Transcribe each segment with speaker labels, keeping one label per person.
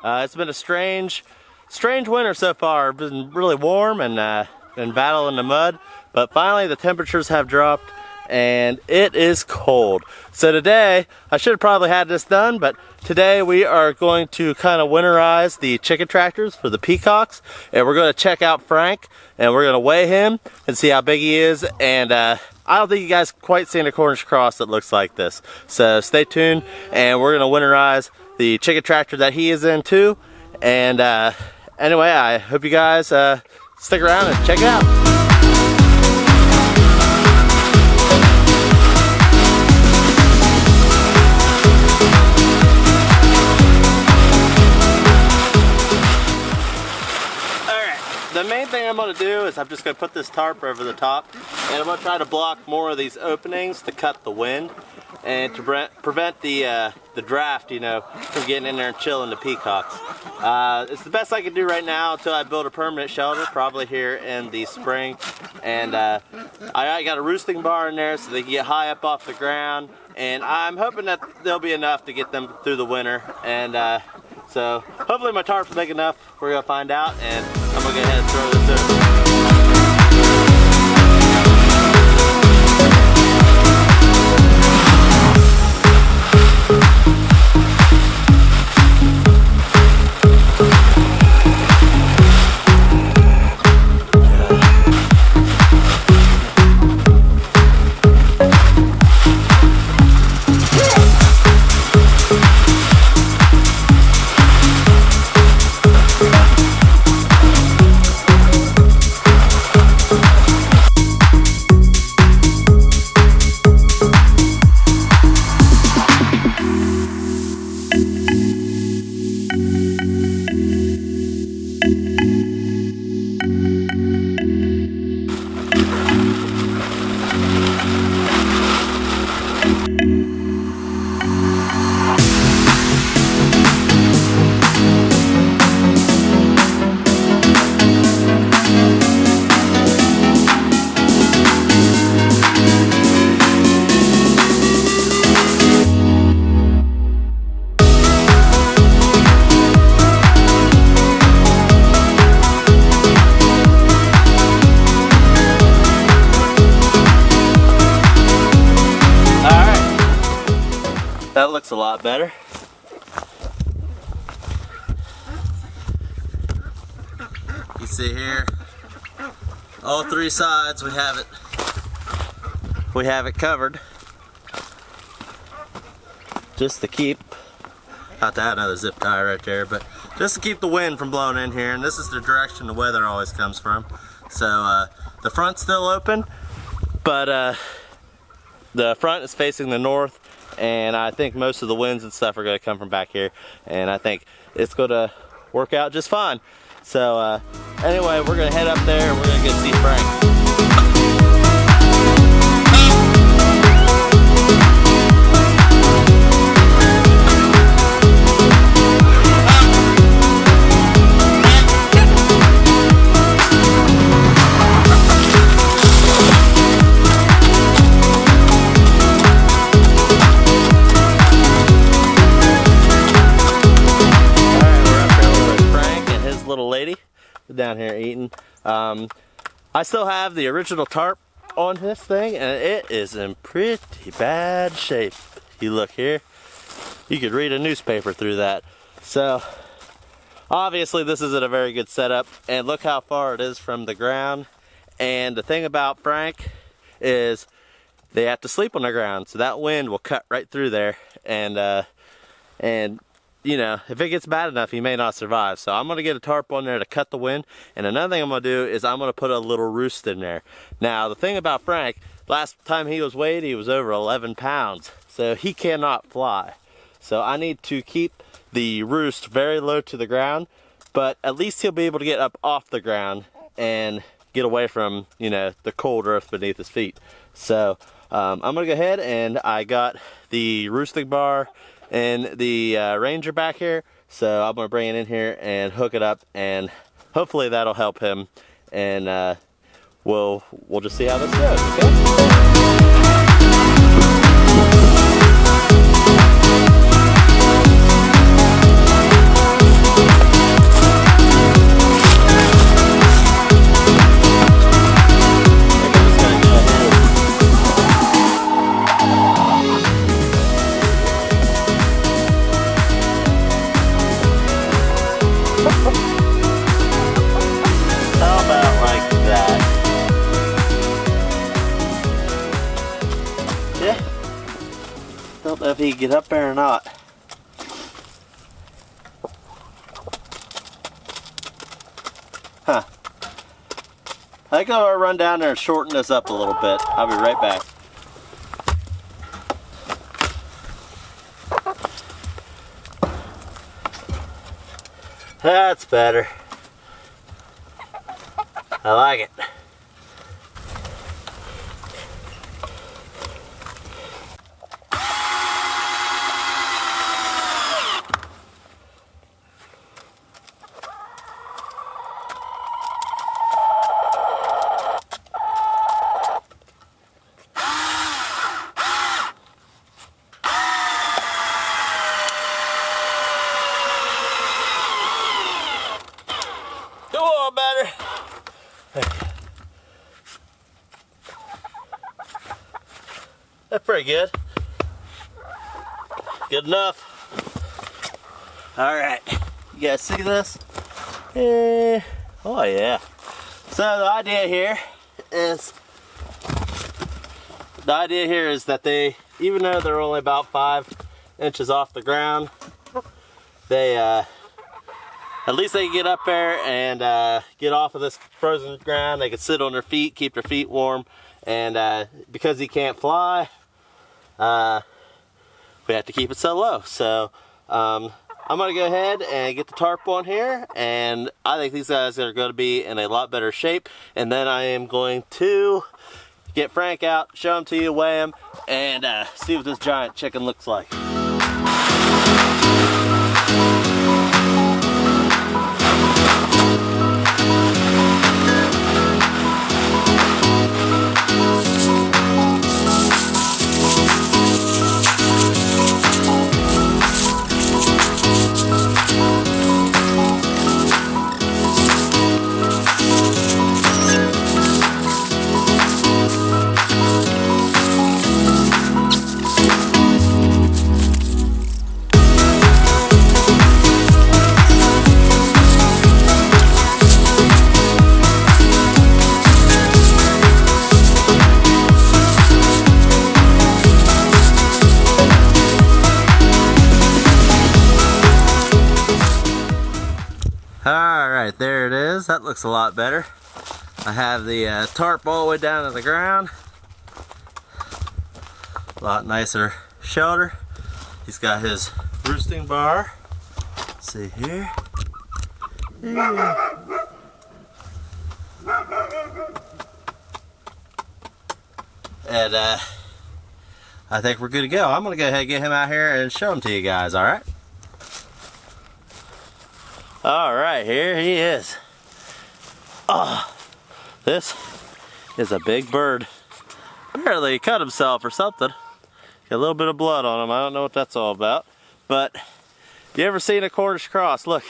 Speaker 1: It's been a strange winter so far. It's been really warm and been battling the mud, but finally the temperatures have dropped and it is cold. So today, I should have probably had this done, but today we are going to kind of winterize the chicken tractors for the peacocks, and we're going to check out Frank, and we're going to weigh him and see how big he is. And I don't think you guys quite seen a Cornish cross that looks like this. So stay tuned, and we're going to winterize the chicken tractor that he is in too. And anyway, I hope you guys stick around and check it out. The main thing I'm going to do is I'm just going to put this tarp over the top, and I'm going to try to block more of these openings to cut the wind and to prevent the draft, you know, from getting in there and chilling the peacocks. It's the best I can do right now until I build a permanent shelter, probably here in the spring. And I got a roosting bar in there so they can get high up off the ground, and I'm hoping that there'll be enough to get them through the winter. And so hopefully my tarp's big enough. We're gonna find out, and I'm gonna go ahead and throw this over. That looks a lot better. You see here, all three sides we have it covered. Just to keep, not to add another zip tie right there, but just to keep the wind from blowing in here. And this is the direction the weather always comes from. So the front's still open, but the front is facing the north. And I think most of the winds and stuff are going to come from back here, and I think it's going to work out just fine. So anyway, we're going to head up there and we're going to go see Frank. Down here eating. I still have the original tarp on this thing, and it is in pretty bad shape. You look here, you could read a newspaper through that. So obviously this isn't a very good setup, and look how far it is from the ground. And the thing about Frank is they have to sleep on the ground, so that wind will cut right through there, and you know, if it gets bad enough, he may not survive. So I'm gonna get a tarp on there to cut the wind. And another thing I'm gonna do is I'm gonna put a little roost in there. Now, the thing about Frank, last time he was weighed, he was over 11 pounds. So he cannot fly. So I need to keep the roost very low to the ground, but at least he'll be able to get up off the ground and get away from, you know, the cold earth beneath his feet. So I'm gonna go ahead, and I got the roosting bar and the Ranger back here, so I'm gonna bring it in here and hook it up, and hopefully that'll help him, and we'll just see how this goes, okay? if he can get up there or not. Huh. I think I'll run down there and shorten this up a little bit. I'll be right back. That's better. I like it. Come on, better. That's pretty good. Good enough. All right, you guys see this? Oh yeah. So the idea here is that they, even though they're only about 5 inches off the ground, they at least they can get up there and get off of this frozen ground. They can sit on their feet, keep their feet warm, and because he can't fly, we have to keep it so low. So I'm gonna go ahead and get the tarp on here, and I think these guys are going to be in a lot better shape. And then I am going to get Frank out, show him to you, weigh him, and see what this giant chicken looks like. Alright, there it is. That looks a lot better. I have the tarp all the way down to the ground. A lot nicer shelter. He's got his roosting bar. Let's see here. And I think we're good to go. I'm going to go ahead and get him out here and show him to you guys, alright? Alright, here he is. Oh, this is a big bird. Apparently he cut himself or something. Got a little bit of blood on him. I don't know what that's all about. But, you ever seen a Cornish cross? Look,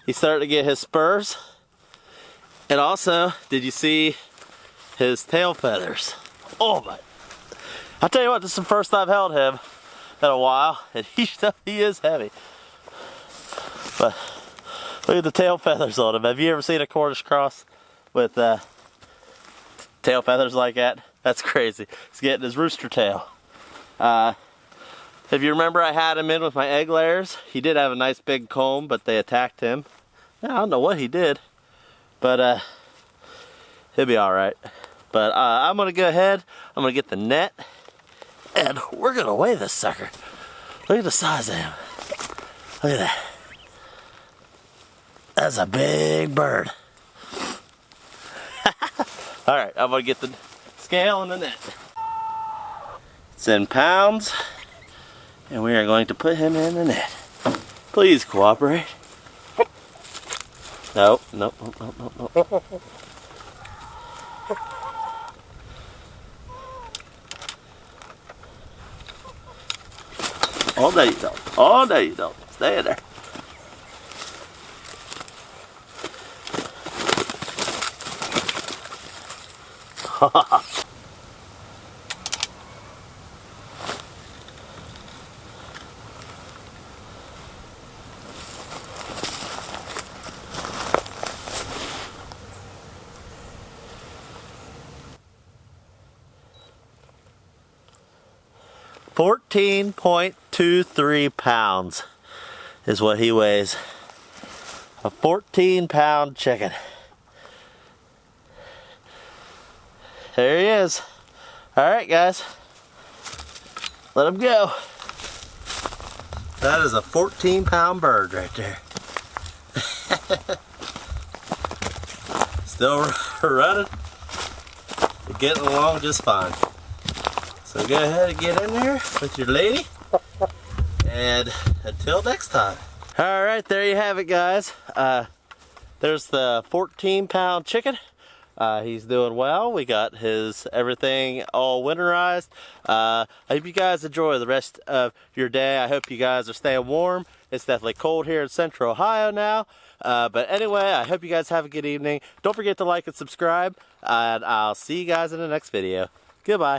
Speaker 1: he's starting to get his spurs. And also, did you see his tail feathers? Oh my. I'll tell you what, this is the first I've held him in a while. And he is heavy. But look at the tail feathers on him. Have you ever seen a Cornish cross with tail feathers like that? That's crazy. He's getting his rooster tail. If you remember, I had him in with my egg layers. He did have a nice big comb, but they attacked him. I don't know what he did, but he'll be all right. But I'm gonna go ahead. I'm gonna get the net, and we're gonna weigh this sucker. Look at the size of him. Look at that. That's a big bird. Alright, I'm going to get the scale and the net. It's in pounds. And we are going to put him in the net. Please cooperate. Nope, nope, nope, nope, nope, nope. Oh, no you don't. Oh, no you don't. Stay in there. 14.23 pounds is what he weighs. A 14-pound chicken. There he is. All right, guys. Let him go. That is a 14-pound bird right there. Still running. Getting along just fine. So go ahead and get in there with your lady. And until next time. Alright, there you have it, guys. There's the 14-pound chicken. He's doing well. We got his everything all winterized. I hope you guys enjoy the rest of your day. I hope you guys are staying warm. It's definitely cold here in Central Ohio now. But anyway, I hope you guys have a good evening. Don't forget to like and subscribe. And I'll see you guys in the next video. Goodbye.